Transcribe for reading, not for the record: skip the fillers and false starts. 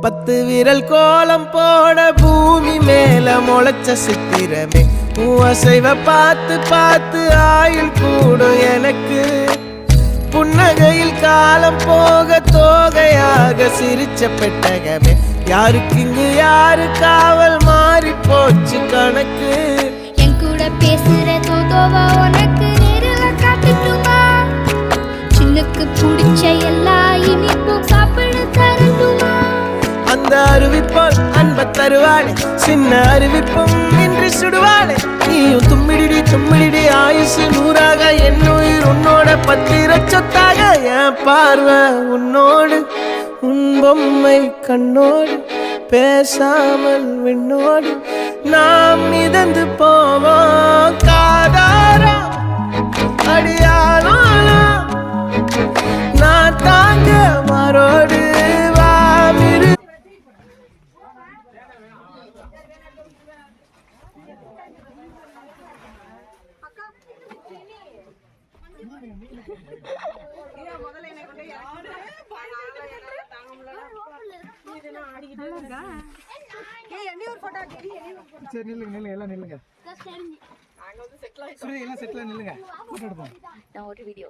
10 விரல் கோலம் போட பூமி மேல முளைச்ச சித்திரமே அசைவ பார்த்து பார்த்து ஆயுள் கூடும் எனக்கு புன்னகையில் காலம் போக தோகையாக சிரிச்ச பெட்டகமே யாருக்கு இங்கு யாரு காவல் மாறி போச்சு கணக்கு என் கூட பேசுற தோதோவா உனக்கு நேரில் காட்டுட்டுமா சின்னுக்கு பிடிச்ச எல்லா இனிப்பும் சாப்பிட தரட்டுமா அந்த அறிவிப்பால் அன்ப தருவாளே சின்ன அறிவிப்பும் இன்று சுடுவாளே நீயும் தும்மிடி தும்மிடி ஆயுசு 100ஆக என் உயிர் உன்னோட 10 சொத்தாக என் பார்வை உன்னோடு உன் பொம்மை கண்ணோடு பேசாமல் விண்ணோடு நாம் மிதந்து போவோம் காதாரா அடியாளோ நான் தாங்க மாறோடு வாமிரு சரி நில்லுங்க எல்லாம் நில்லுங்க எல்லாம் செட்டில் நில்லுங்க. நான் ஒரு வீடியோ